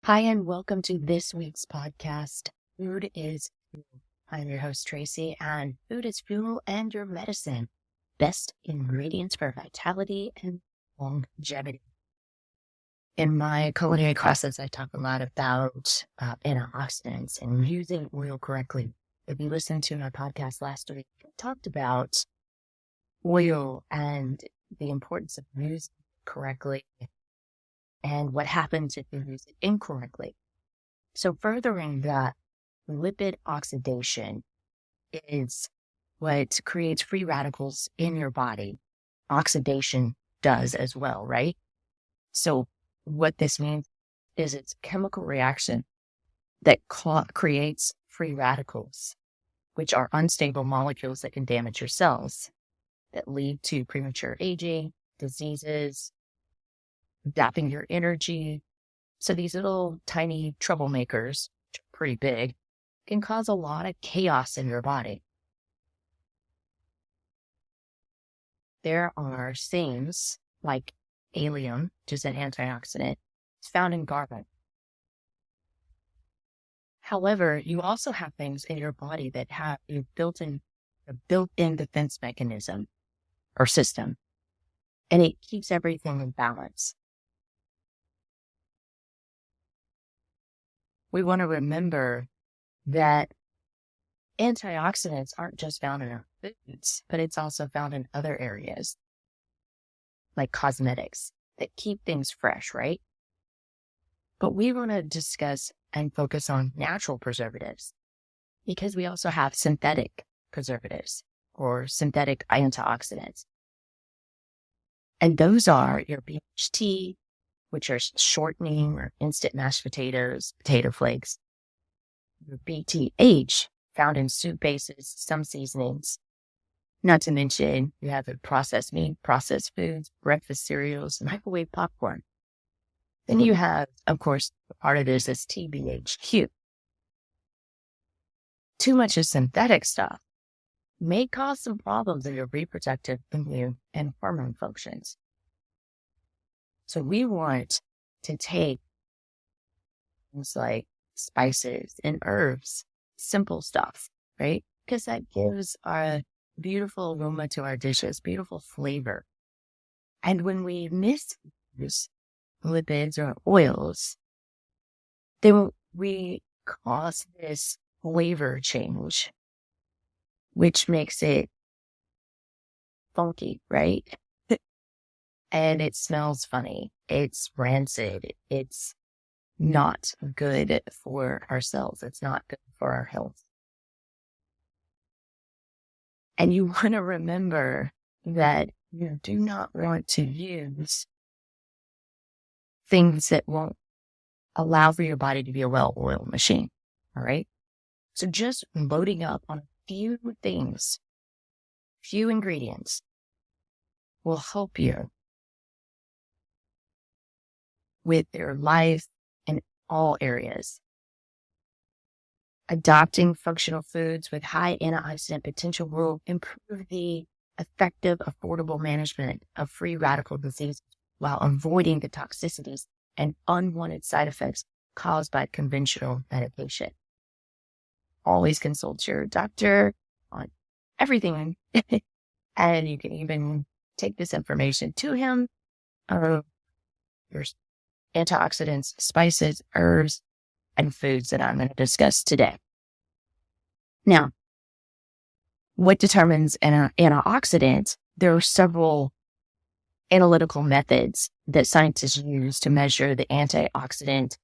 Hi, and welcome to this week's podcast. Food is Fuel. I'm your host, Tracy, and food is fuel and your medicine. Best ingredients for vitality and longevity. In my culinary classes, I talk a lot about antioxidants and using oil correctly. If you listened to my podcast last week, I talked about oil and the importance of using it correctly and what happens if you use it incorrectly. So furthering that, lipid oxidation is what creates free radicals in your body. Oxidation does as well, right? So what this means is it's a chemical reaction that creates free radicals, which are unstable molecules that can damage your cells, that lead to premature aging, diseases, zapping your energy. So these little tiny troublemakers, which are pretty big, can cause a lot of chaos in your body. There are things like allium, which is an antioxidant. It's found in garlic. However, you also have things in your body that have a built-in defense mechanism or system, and it keeps everything in balance. We want to remember that antioxidants aren't just found in our foods, but it's also found in other areas, like cosmetics, that keep things fresh, right? But we want to discuss and focus on natural preservatives because we also have synthetic preservatives or synthetic antioxidants. And those are your BHT, which are shortening or instant mashed potatoes, potato flakes, your BTH, found in soup bases, some seasonings. Not to mention, you have processed meat, processed foods, breakfast cereals, microwave popcorn. Then you have, of course, part of this is TBHQ. Too much of synthetic stuff may cause some problems in your reproductive, immune, and hormone functions. So we want to take things like spices and herbs, simple stuff, right? Because that gives a beautiful aroma to our dishes, beautiful flavor. And when we misuse lipids or oils, then we cause this flavor change, which makes it funky, right? And it smells funny. It's rancid. It's not good for our cells. It's not good for our health. And you want to remember that you do not want to use things that won't allow for your body to be a well-oiled machine. All right. So just loading up on a few things, few ingredients will help you with your life in all areas. Adopting functional foods with high antioxidant potential will improve the effective, affordable management of free radical disease while avoiding the toxicities and unwanted side effects caused by conventional medication. Always consult your doctor on everything. And you can even take this information to him. Your antioxidants, spices, herbs, and foods that I'm going to discuss today. Now, what determines an antioxidant? There are several analytical methods that scientists use to measure the antioxidant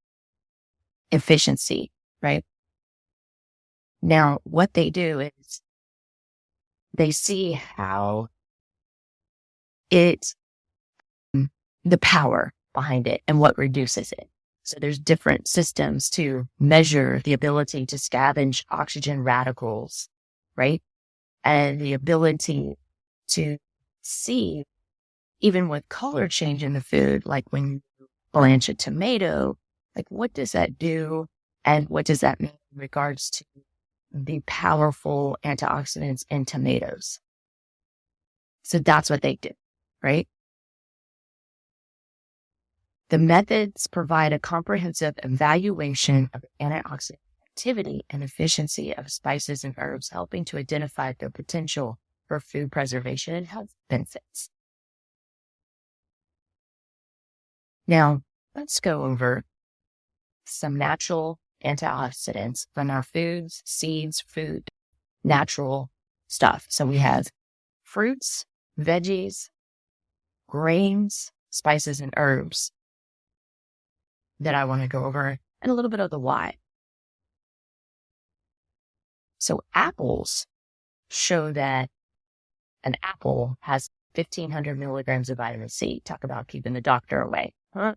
efficiency, right? Now, what they do is they see how the power behind it and what reduces it. So there's different systems to measure the ability to scavenge oxygen radicals, right? And the ability to see, even with color change in the food, like when you blanch a tomato, like what does that do? And what does that mean in regards to the powerful antioxidants in tomatoes? So that's what they do, right? The methods provide a comprehensive evaluation of antioxidant activity and efficiency of spices and herbs, helping to identify their potential for food preservation and health benefits. Now, let's go over some natural antioxidants from our foods, seeds, food, natural stuff. So we have fruits, veggies, grains, spices, and herbs that I want to go over, and a little bit of the why. So apples show that an apple has 1,500 milligrams of vitamin C. Talk about keeping the doctor away. Huh?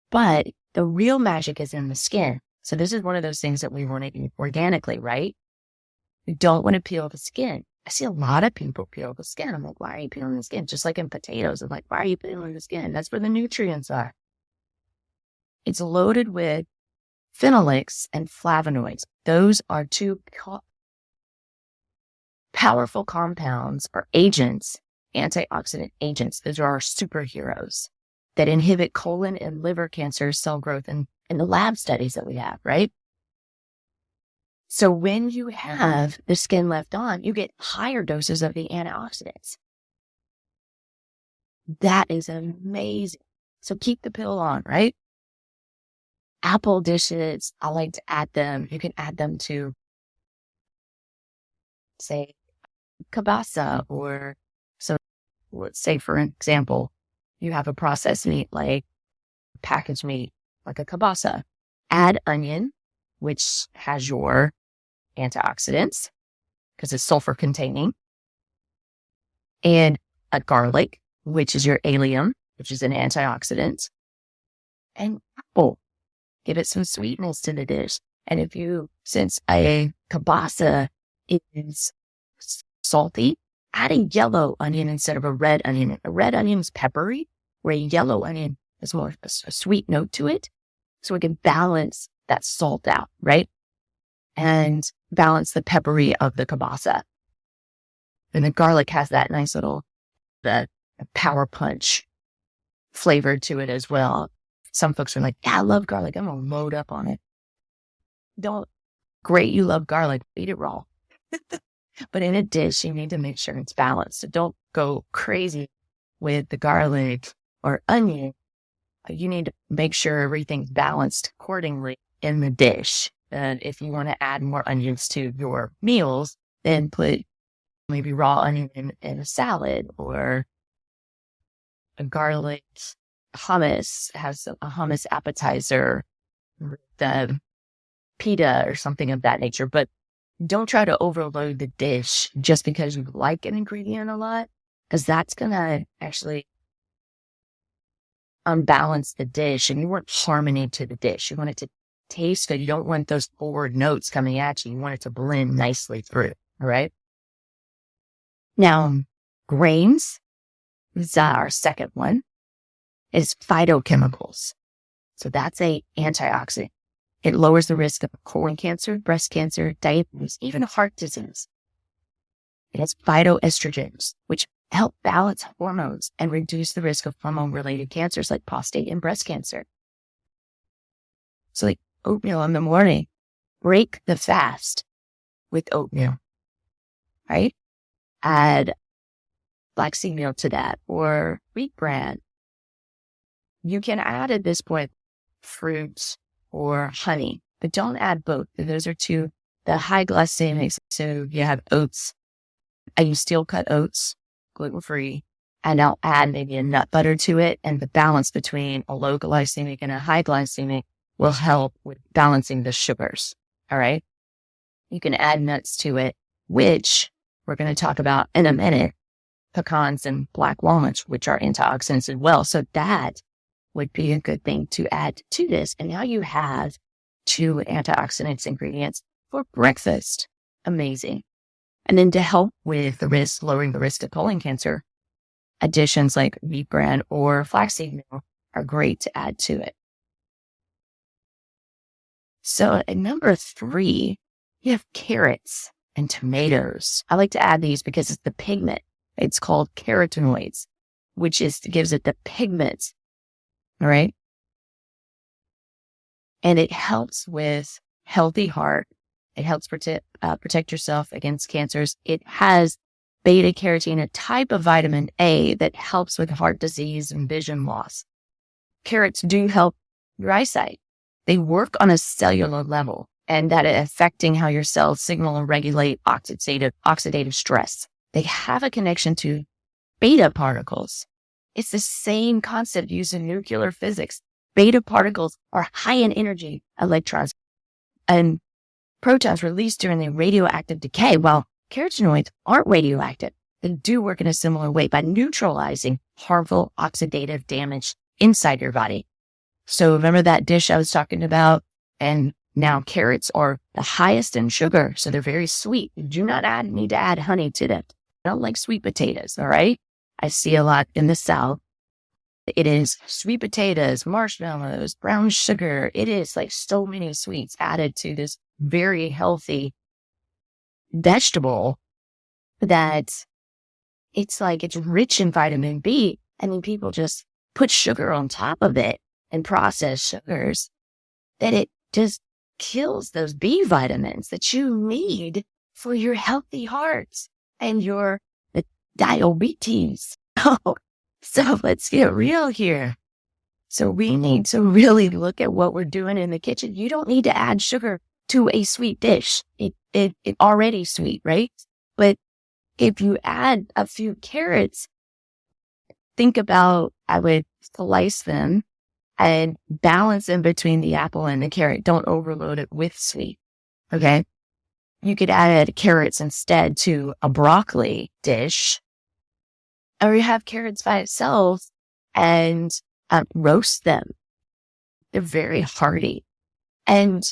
But the real magic is in the skin. So this is one of those things that we want to eat organically, right? We don't want to peel the skin. I see a lot of people peel the skin. I'm like, why are you peeling the skin? Just like in potatoes. I'm like, why are you peeling the skin? That's where the nutrients are. It's loaded with phenolics and flavonoids. Those are two powerful compounds or agents, antioxidant agents. Those are our superheroes that inhibit colon and liver cancer cell growth in the lab studies that we have, right? So when you have the skin left on, you get higher doses of the antioxidants. That is amazing. So keep the pill on, right? Apple dishes, I like to add them. You can add them to, say, kielbasa, or so let's say, for example, you have a processed meat like packaged meat, like a kielbasa. Add onion, which has your antioxidants because it's sulfur containing, and a garlic, which is your allium, which is an antioxidant, and apple. Give it some sweetness to the dish. And since a kielbasa is salty, add a yellow onion instead of a red onion. A red onion is peppery, where a yellow onion is more a sweet note to it. So we can balance that salt out, right? And balance the peppery of the kielbasa. And the garlic has that nice little the power punch flavor to it as well. Some folks are like, yeah, I love garlic. I'm going to load up on it. Great, you love garlic. Eat it raw. But in a dish, you need to make sure it's balanced. So don't go crazy with the garlic or onion. You need to make sure everything's balanced accordingly in the dish. And if you want to add more onions to your meals, then put maybe raw onion in a salad, or a garlic hummus, has a hummus appetizer, the pita or something of that nature. But don't try to overload the dish just because you like an ingredient a lot, because that's going to actually unbalance the dish, and you want harmony to the dish. You want it to taste good. You don't want those forward notes coming at you. You want it to blend nicely through. All right. Now, grains is our second one. Is phytochemicals. So that's a antioxidant. It lowers the risk of colon cancer, breast cancer, diabetes, even heart disease. It has phytoestrogens, which help balance hormones and reduce the risk of hormone-related cancers like prostate and breast cancer. So like oatmeal in the morning, break the fast with oatmeal, right? Add flaxseed meal to that, or wheat bran. You can add at this point fruits or honey, but don't add both. Those are two, the high glycemics. So you have oats. I use steel cut oats, gluten-free, and I'll add maybe a nut butter to it. And the balance between a low glycemic and a high glycemic will help with balancing the sugars. All right. You can add nuts to it, which we're going to talk about in a minute. Pecans and black walnuts, which are antioxidants as well. So that would be a good thing to add to this. And now you have 2 antioxidants ingredients for breakfast. Amazing. And then to help with the risk, lowering the risk of colon cancer, additions like wheat bran or flaxseed meal are great to add to it. So at number 3, you have carrots and tomatoes. I like to add these because it's the pigment. It's called carotenoids. which gives it the pigments. All right. And it helps with healthy heart. It helps protect yourself against cancers. It has beta carotene, a type of vitamin A that helps with heart disease and vision loss. Carrots do help your eyesight. They work on a cellular level, and that affecting how your cells signal and regulate oxidative stress. They have a connection to beta particles. It's the same concept used in nuclear physics. Beta particles are high in energy electrons and protons released during the radioactive decay, while carotenoids aren't radioactive. They do work in a similar way by neutralizing harmful oxidative damage inside your body. So remember that dish I was talking about? And now carrots are the highest in sugar, so they're very sweet. You do not need to add honey to them. I don't like sweet potatoes, all right? I see a lot in the South. It is sweet potatoes, marshmallows, brown sugar. It is like so many sweets added to this very healthy vegetable that it's rich in vitamin B. And then people just put sugar on top of it and processed sugars that it just kills those B vitamins that you need for your healthy hearts and your diabetes. So let's get real here. So we need to really look at what we're doing in the kitchen. You don't need to add sugar to a sweet dish. It already sweet, right? But if you add a few carrots, think about, I would slice them and balance in between the apple and the carrot. Don't overload it with sweet. Okay. You could add carrots instead to a broccoli dish, or you have carrots by itself and roast them. They're very hearty. And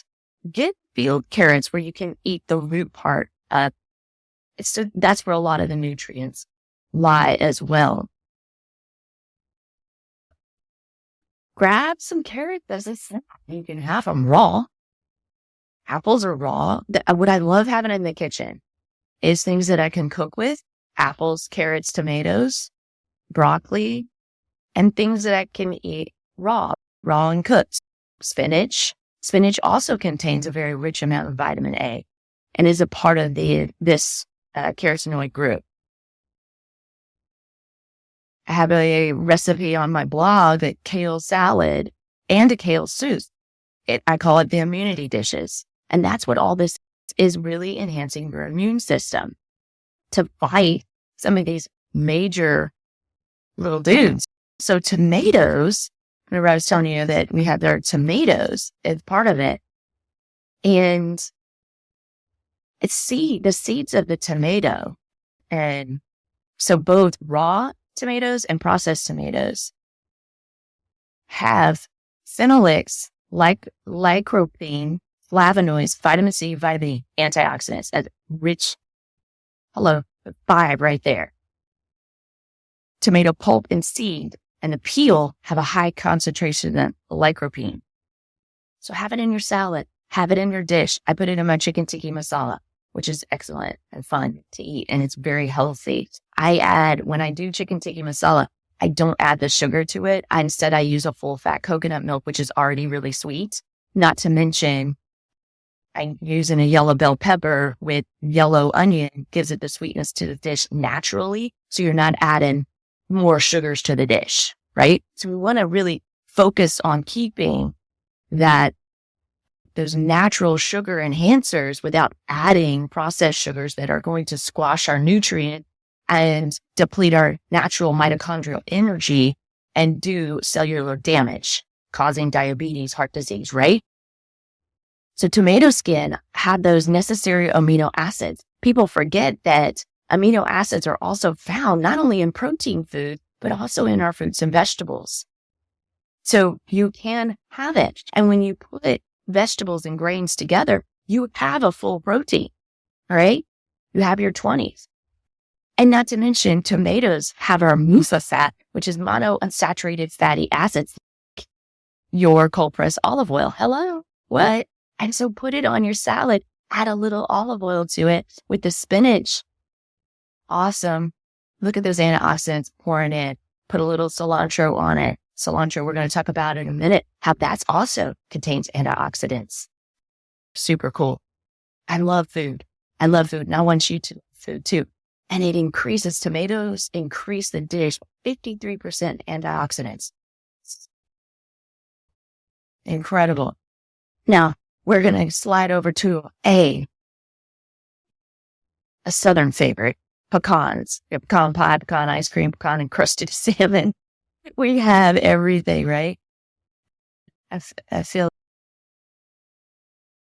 get field carrots where you can eat the root part. That's where a lot of the nutrients lie as well. Grab some carrots as a snack. You can have them raw. Apples are raw. What I love having in the kitchen is things that I can cook with. Apples, carrots, tomatoes, broccoli, and things that I can eat raw and cooked. Spinach. Spinach also contains a very rich amount of vitamin A and is a part of this carotenoid group. I have a recipe on my blog, a kale salad and a kale soup. I call it the immunity dishes. And that's what all this is, really enhancing your immune system to fight some of these major little dudes. So tomatoes, remember I was telling you that we have our tomatoes as part of it. And it's the seeds of the tomato. And so both raw tomatoes and processed tomatoes have phenolics, lycopene, flavonoids, vitamin C, vitamin E, antioxidants, as rich, 5 right there. Tomato pulp and seed and the peel have a high concentration of lycopene. So have it in your salad, have it in your dish. I put it in my chicken tikka masala, which is excellent and fun to eat, and it's very healthy. When I do chicken tikka masala, I don't add the sugar to it. Instead, I use a full fat coconut milk, which is already really sweet. Not to mention, I'm using a yellow bell pepper with yellow onion, gives it the sweetness to the dish naturally. So you're not adding more sugars to the dish, right? So we want to really focus on keeping those natural sugar enhancers without adding processed sugars that are going to squash our nutrient and deplete our natural mitochondrial energy and do cellular damage, causing diabetes, heart disease, right? So tomato skin had those necessary amino acids. People forget that amino acids are also found not only in protein food, but also in our fruits and vegetables. So you can have it. And when you put vegetables and grains together, you have a full protein, all right? You have your 20s. And not to mention, tomatoes have our MUFA fat, which is monounsaturated fatty acids, like your cold pressed olive oil. Hello? What? And so put it on your salad, add a little olive oil to it with the spinach. Awesome. Look at those antioxidants pouring in. put a little cilantro on it. Cilantro, we're going to talk about in a minute, how that's also contains antioxidants. Super cool. I love food. And I want you to love food too. And it increases, tomatoes increase the dish 53% antioxidants. Incredible. Now, we're going to slide over to a Southern favorite, pecans. We have pecan pie, pecan ice cream, pecan encrusted salmon. We have everything, right? I feel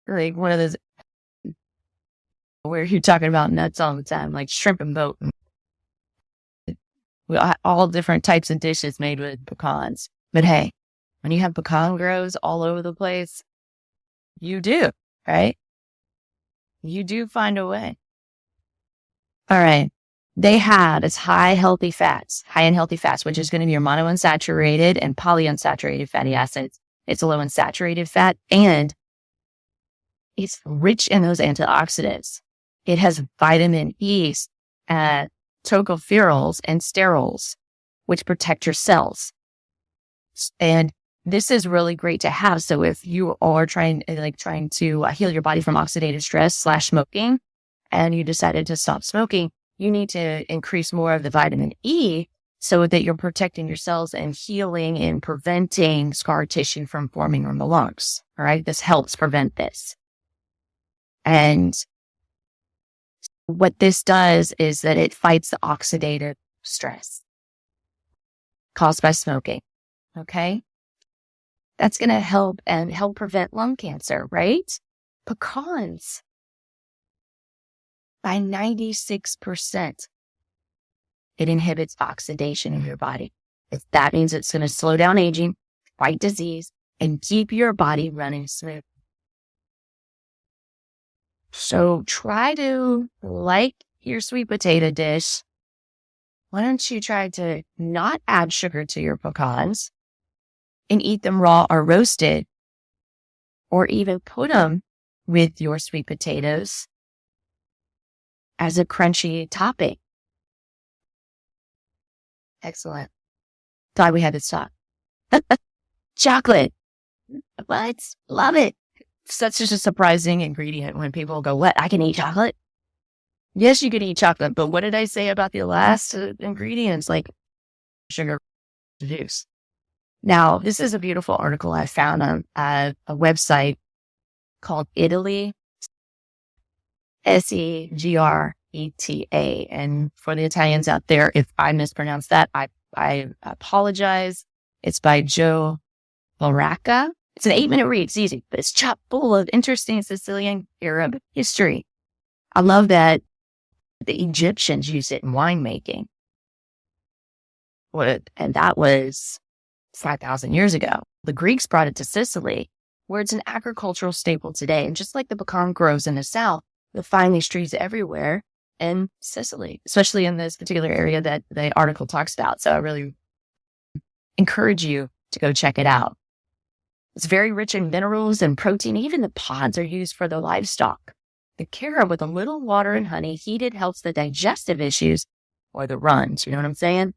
like one of those where you're talking about nuts all the time, like shrimp and boat. All different types of dishes made with pecans. But hey, when you have pecan groves all over the place, you do, right? You do find a way. All right. They have it's high in healthy fats, which is going to be your monounsaturated and polyunsaturated fatty acids. It's a low in saturated fat and it's rich in those antioxidants. It has vitamin E, tocopherols, and sterols, which protect your cells. And this is really great to have. So if you are trying to heal your body from oxidative stress / smoking, and you decided to stop smoking, you need to increase more of the vitamin E so that you're protecting your cells and healing and preventing scar tissue from forming on the lungs. All right. This helps prevent this. And what this does is that it fights the oxidative stress caused by smoking. Okay. That's going to help prevent lung cancer, right? Pecans by 96%. It inhibits oxidation in your body. That means it's going to slow down aging, fight disease, and keep your body running smooth. So try to, like your sweet potato dish, why don't you try to not add sugar to your pecans and eat them raw or roasted, or even put them with your sweet potatoes as a crunchy topping. Excellent. Thought we had to stop. Chocolate. What? Love it. Such a surprising ingredient when people go, what? I can eat chocolate? Yes, you can eat chocolate. But what did I say about the last ingredients like sugar juice? Now, this is a beautiful article I found on a website called Italy, Segreta. And for the Italians out there, if I mispronounce that, I apologize. It's by Joe Baracca. It's an 8-minute read. It's easy, but it's chock full of interesting Sicilian Arab history. I love that the Egyptians used it in winemaking. And that was 5,000 years ago. The Greeks brought it to Sicily, where it's an agricultural staple today. And just like the pecan groves in the South, you'll find these trees everywhere in Sicily, especially in this particular area that the article talks about. So I really encourage you to go check it out. It's very rich in minerals and protein. Even the pods are used for the livestock. The carob with a little water and honey heated helps the digestive issues or the runs. You know what I'm saying?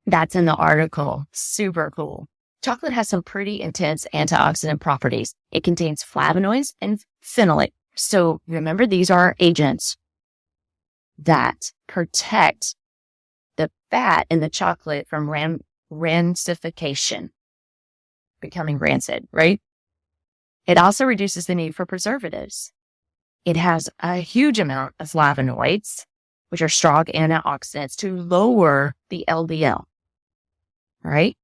That's in the article. Super cool. Chocolate has some pretty intense antioxidant properties. It contains flavonoids and phenolic. So remember, these are agents that protect the fat in the chocolate from rancification, becoming rancid, right? It also reduces the need for preservatives. It has a huge amount of flavonoids, which are strong antioxidants to lower the LDL, right?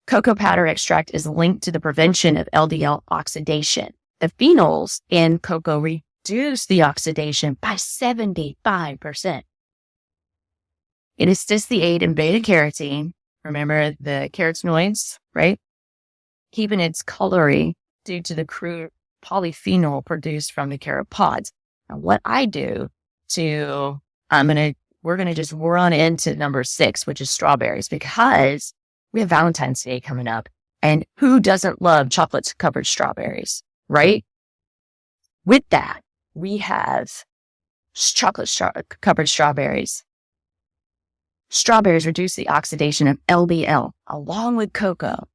Cocoa powder extract is linked to the prevention of LDL oxidation. The phenols in cocoa reduce the oxidation by 75%. It assists the aid in beta carotene. Remember the carotenoids, right? Keeping its coloring due to the crude polyphenol produced from the carob pods. Now, what I do we're on into number 6, which is strawberries, because we have Valentine's Day coming up. And who doesn't love chocolate covered strawberries, right? With that, we have chocolate covered strawberries. Strawberries reduce the oxidation of LDL along with cocoa.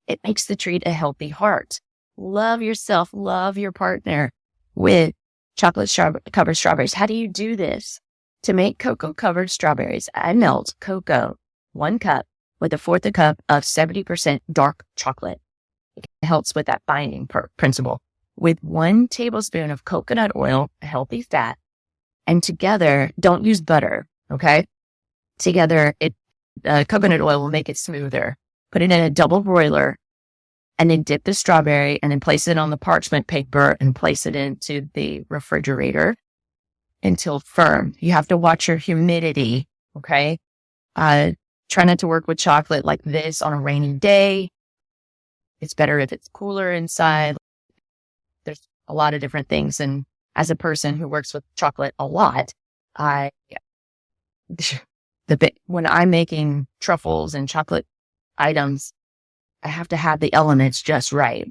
It makes the treat a healthy heart. Love yourself, love your partner with chocolate-covered strawberries. How do you do this? To make cocoa-covered strawberries, I melt cocoa 1 cup with 1/4 cup of 70% dark chocolate. It helps with that binding principle. With 1 tablespoon of coconut oil, a healthy fat, and together, don't use butter, okay? Together, coconut oil will make it smoother. Put it in a double broiler and then dip the strawberry and then place it on the parchment paper and place it into the refrigerator until firm. You have to watch your humidity, okay? Try not to work with chocolate like this on a rainy day. It's better if it's cooler inside. There's a lot of different things. And as a person who works with chocolate a lot, when I'm making truffles and chocolate items, I have to have the elements just right.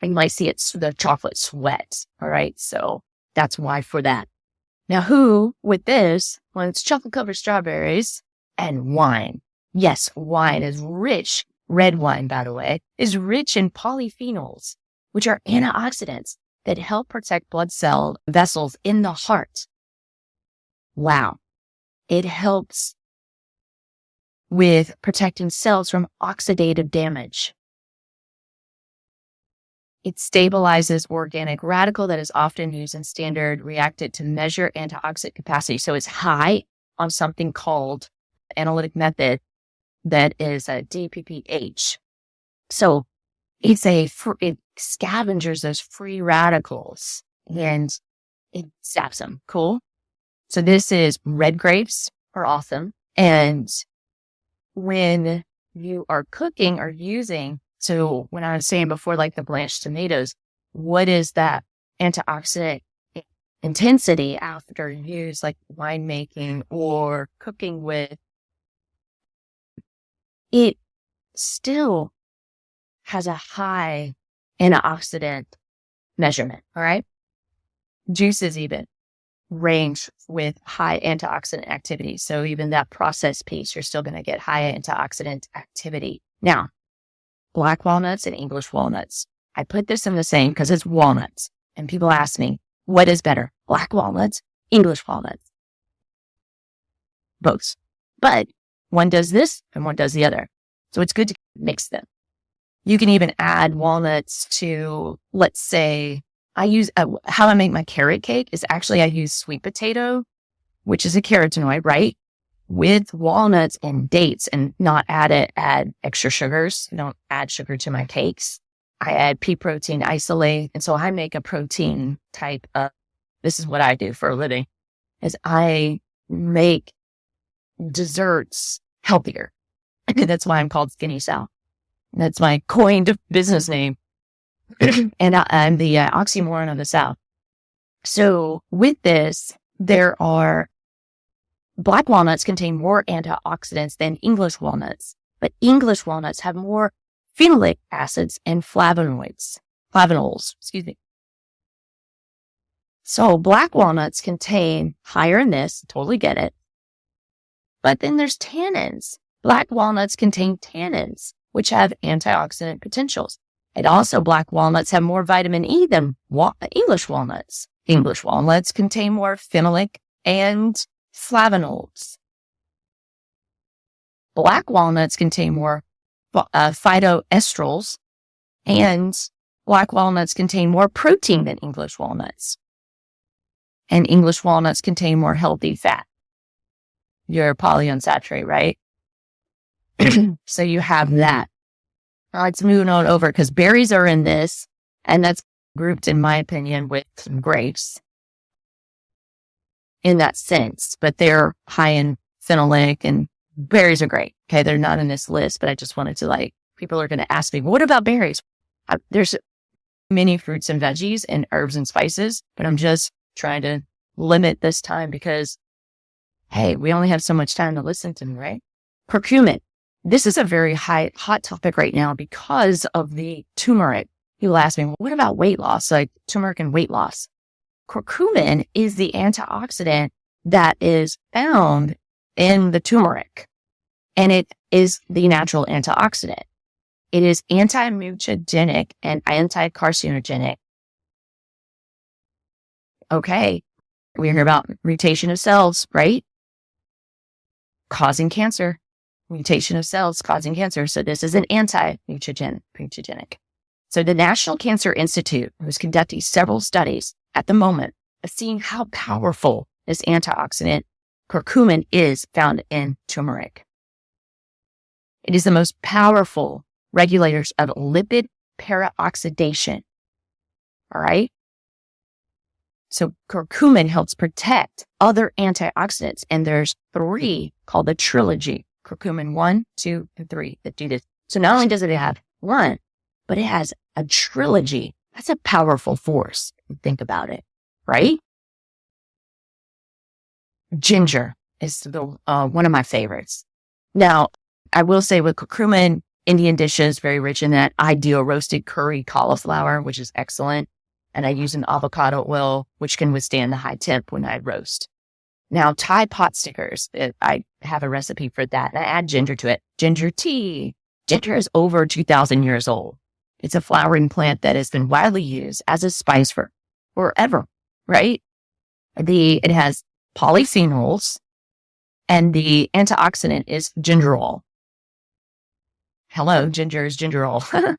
You might see the chocolate sweat. All right. So that's why for that. Now with this, when it's chocolate covered strawberries and wine. Yes, wine is rich. Red wine, by the way, is rich in polyphenols, which are antioxidants that help protect blood cell vessels in the heart. Wow. It helps with protecting cells from oxidative damage. It stabilizes organic radical that is often used in standard reactant to measure antioxidant capacity. So it's high on something called analytic method that is a DPPH. So it scavengers those free radicals and it zaps them. Cool. So this is red grapes are awesome. And when you are cooking or using, so when I was saying before, like the blanched tomatoes, what is that antioxidant intensity after you use like winemaking or cooking with? It still has a high antioxidant measurement. All right. Juices even range with high antioxidant activity. So even that processed piece, you're still going to get high antioxidant activity. Now, black walnuts and English walnuts. I put this in the same because it's walnuts. And people ask me, what is better? Black walnuts, English walnuts? Both. But one does this and one does the other. So it's good to mix them. You can even add walnuts to, let's say, I use, how I make my carrot cake is actually I use sweet potato, which is a carotenoid, right? With walnuts and dates and not add extra sugars. I don't add sugar to my cakes. I add pea protein isolate. And so I make a protein type of, this is what I do for a living, is I make desserts healthier. That's why I'm called Skinny Sal. That's my coined business name. And I'm the oxymoron of the South. So with this, there are black walnuts contain more antioxidants than English walnuts, but English walnuts have more phenolic acids and flavonols, excuse me. So black walnuts contain higher in this, totally get it. But then there's tannins. Black walnuts contain tannins, which have antioxidant potentials. And also black walnuts have more vitamin E than English walnuts. English walnuts contain more phenolic and flavonols. Black walnuts contain more phytoestrals, and black walnuts contain more protein than English walnuts. And English walnuts contain more healthy fat. You're polyunsaturated, right? So you have that. All right, let's move on over because berries are in this, and that's grouped, in my opinion, with some grapes in that sense, but they're high in phenolic and berries are great. Okay. They're not in this list, but I just wanted to people are going to ask me, what about berries? There's many fruits and veggies and herbs and spices, but I'm just trying to limit this time because, hey, we only have so much time to listen to me, right? Curcumin. This is a very hot topic right now because of the turmeric. People ask me, well, what about weight loss? Like turmeric and weight loss. Curcumin is the antioxidant that is found in the turmeric, and it is the natural antioxidant. It is anti-mutagenic and anti-carcinogenic. Okay, we hear about mutation of cells, right? Causing cancer. Mutation of cells causing cancer. So this is an anti-mutagenic. So the National Cancer Institute was conducting several studies at the moment of seeing how powerful this antioxidant curcumin is found in turmeric. It is the most powerful regulators of lipid peroxidation. All right. So curcumin helps protect other antioxidants. And there's 3 called the trilogy. Curcumin 1, 2, and 3 that do this. So not only does it have 1, but it has a trilogy. That's a powerful force. Think about it, right? Ginger is one of my favorites. Now, I will say with curcumin, Indian dishes, very rich in that. Ideal roasted curry cauliflower, which is excellent. And I use an avocado oil, which can withstand the high temp when I roast. Now, Thai pot stickers, I have a recipe for that. And I add ginger to it. Ginger tea. Ginger is over 2,000 years old. It's a flowering plant that has been widely used as a spice for forever, right? It has polyphenols, and the antioxidant is gingerol. Hello, ginger is gingerol.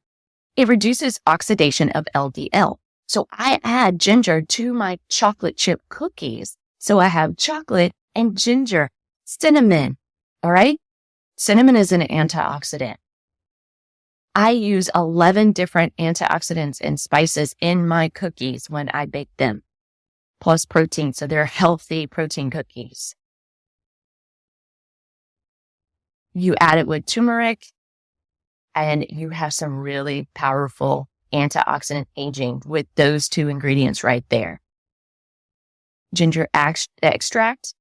It reduces oxidation of LDL. So I add ginger to my chocolate chip cookies. So I have chocolate and ginger, cinnamon. All right. Cinnamon is an antioxidant. I use 11 different antioxidants and spices in my cookies when I bake them, plus protein. So they're healthy protein cookies. You add it with turmeric, and you have some really powerful antioxidant aging with those 2 ingredients right there. Ginger extract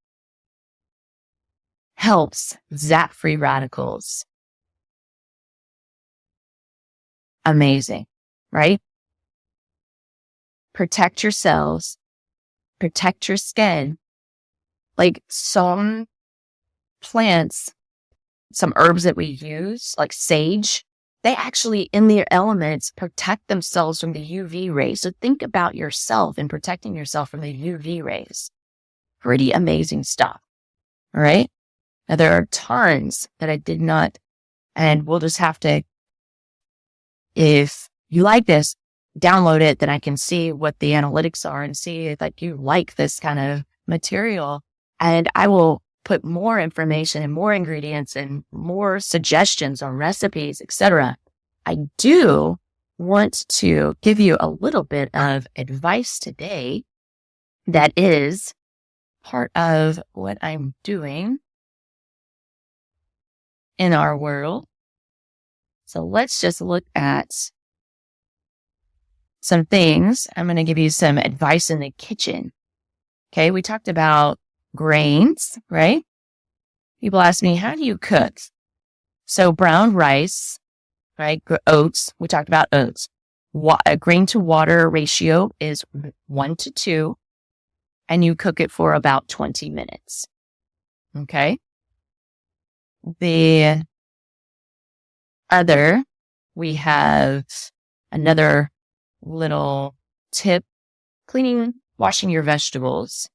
helps zap free radicals. Amazing, right? Protect your cells, protect your skin. Like some plants, some herbs that we use, like sage, they actually, in their elements, protect themselves from the UV rays. So think about yourself and protecting yourself from the UV rays. Pretty amazing stuff. All right. Now, there are tons that I did not, and we'll just have to, if you like this, download it, then I can see what the analytics are and see if like you like this kind of material. And I will put more information and more ingredients and more suggestions on recipes, etc. I do want to give you a little bit of advice today that is part of what I'm doing in our world. So let's just look at some things. I'm going to give you some advice in the kitchen. Okay, we talked about grains, right? People ask me, how do you cook? So brown rice, right? Oats. We talked about oats. A grain to water ratio is 1 to 2, and you cook it for about 20 minutes. Okay. We have another little tip, washing your vegetables.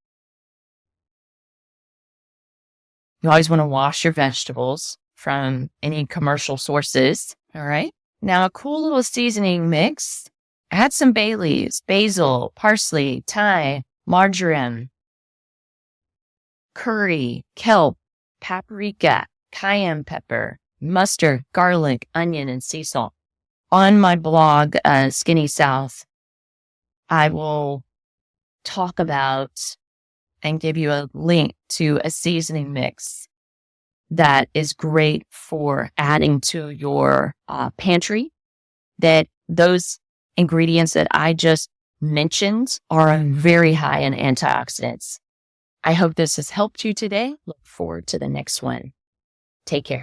You always want to wash your vegetables from any commercial sources. All right. Now, a cool little seasoning mix. Add some bay leaves, basil, parsley, thyme, marjoram, curry, kelp, paprika, cayenne pepper, mustard, garlic, onion, and sea salt. On my blog, Skinny South, I will talk about and give you a link to a seasoning mix that is great for adding to your pantry. That those ingredients that I just mentioned are very high in antioxidants. I hope this has helped you today. Look forward to the next one. Take care.